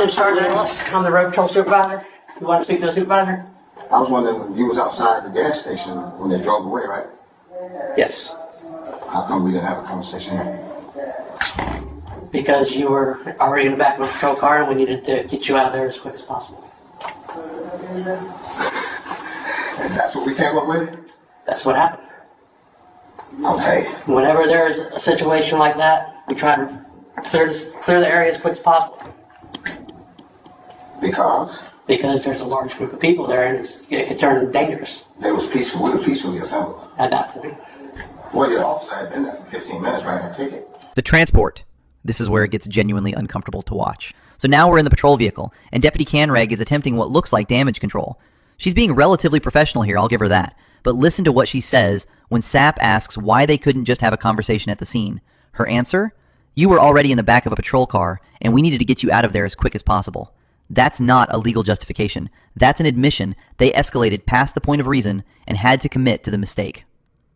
name's Sergeant Ellis. I'm the road patrol supervisor. You want to speak to the supervisor? I was wondering, when you was outside the gas station when they drove away, right? Yes. How come we didn't have a conversation then? Because you were already in the back of a patrol car and we needed to get you out of there as quick as possible. And that's what we came up with? That's what happened. Okay. Whenever there's a situation like that, we try to clear the area as quick as possible. Because? Because there's a large group of people there and it could turn dangerous. They was peaceful. We were peacefully assembled. At that point. Well, the officer had been there for 15 minutes writing a ticket. The transport. This is where it gets genuinely uncomfortable to watch. So now we're in the patrol vehicle, and Deputy Canreg is attempting what looks like damage control. She's being relatively professional here, I'll give her that. But listen to what she says when SAP asks why they couldn't just have a conversation at the scene. Her answer? You were already in the back of a patrol car, and we needed to get you out of there as quick as possible. That's not a legal justification. That's an admission they escalated past the point of reason and had to commit to the mistake.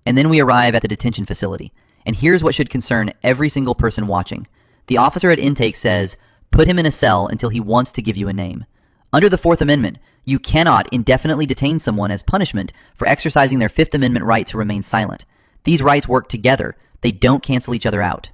And then we arrive at the detention facility. And here's what should concern every single person watching. The officer at intake says, put him in a cell until he wants to give you a name. Under the Fourth Amendment, you cannot indefinitely detain someone as punishment for exercising their Fifth Amendment right to remain silent. These rights work together. They don't cancel each other out.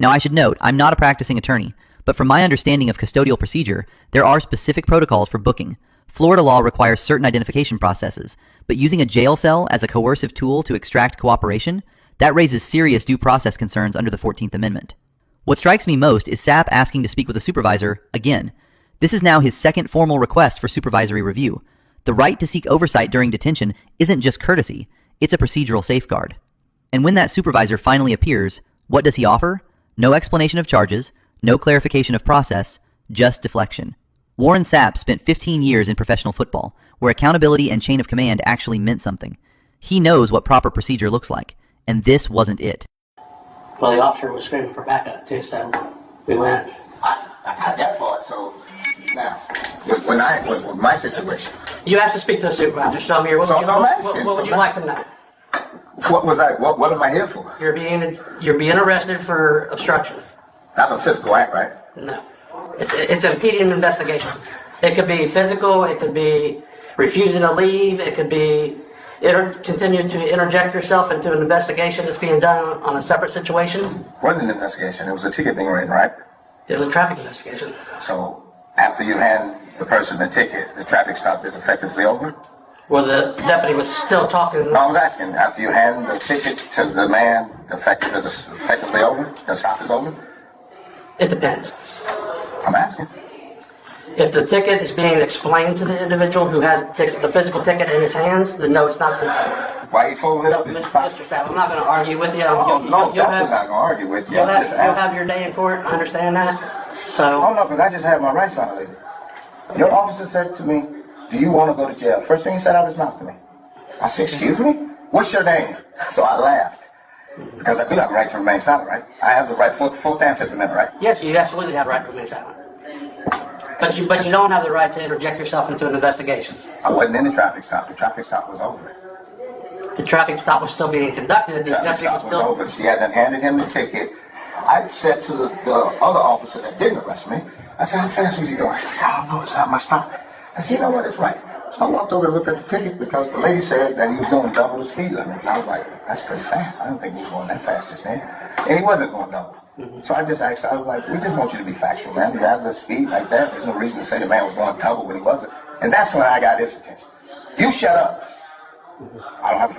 Now, I should note, I'm not a practicing attorney, but from my understanding of custodial procedure, there are specific protocols for booking. Florida law requires certain identification processes, but using a jail cell as a coercive tool to extract cooperation, that raises serious due process concerns under the 14th Amendment. What strikes me most is SAP asking to speak with a supervisor again. This is now his second formal request for supervisory review. The right to seek oversight during detention isn't just courtesy, it's a procedural safeguard. And when that supervisor finally appears, what does he offer? No explanation of charges, no clarification of process, just deflection. Warren Sapp spent 15 years in professional football, where accountability and chain of command actually meant something. He knows what proper procedure looks like, and this wasn't it. Well, the officer was screaming for backup too, so we went. I got that part, so now, with my situation. You asked to speak to the supervisor, so I'm here. What would you like to know? What am I here for? You're being arrested for obstruction. That's a physical act, right? No. It's impeding an investigation. It could be physical, it could be refusing to leave, it could be continuing to interject yourself into an investigation that's being done on a separate situation. Wasn't an investigation, it was a ticket being written, right? It was a traffic investigation. So, after you hand the person the ticket, the traffic stop is effectively over? Well, the deputy was still talking. No, I was asking, after you hand the ticket to the man, is effectively over? The stop is over? It depends. I'm asking. If the ticket is being explained to the individual who has the physical ticket in his hands, then no, it's not good. Why are you folding it up? Mr. Sapp, I'm not going to argue with you. No, definitely not going to argue with you. You'll have your day in court. I understand that. So. Oh, no, because I just had my rights violated. Your officer said to me, do you want to go to jail? First thing he said out of his mouth to me. I said, excuse me? What's your name? So I laughed. Because I do have the right to remain silent, right? I have the right, Fourth and Fifth Amendment, right? Yes, you absolutely have the right to remain silent. But you don't have the right to interject yourself into an investigation. I wasn't in the traffic stop. The traffic stop was over. The traffic stop was still being conducted. The traffic stop was over. She hadn't handed him the ticket. I said to the other officer that didn't arrest me, I said, how fast was he going? He said, I don't know, it's not my stop. I said, you know what, it's right. So I walked over and looked at the ticket because the lady said that he was doing double the speed limit. And I was like, that's pretty fast. I didn't think he was going that fast just then. And he wasn't going double. So I just asked, I was like, we just want you to be factual, man. You have the speed like that. There's no reason to say the man was going double when he wasn't. And that's when I got his attention. You shut up. I don't have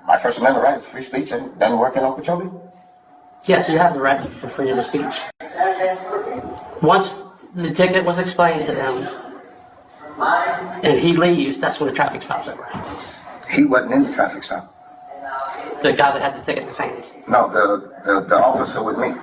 my First Amendment right is free speech and doesn't work in Okeechobee. Yes, you have the right for freedom of speech. Once the ticket was explained to them and he leaves, that's when the traffic stop's over. He wasn't in the traffic stop. The guy that had the ticket in his hands. No, the officer with me.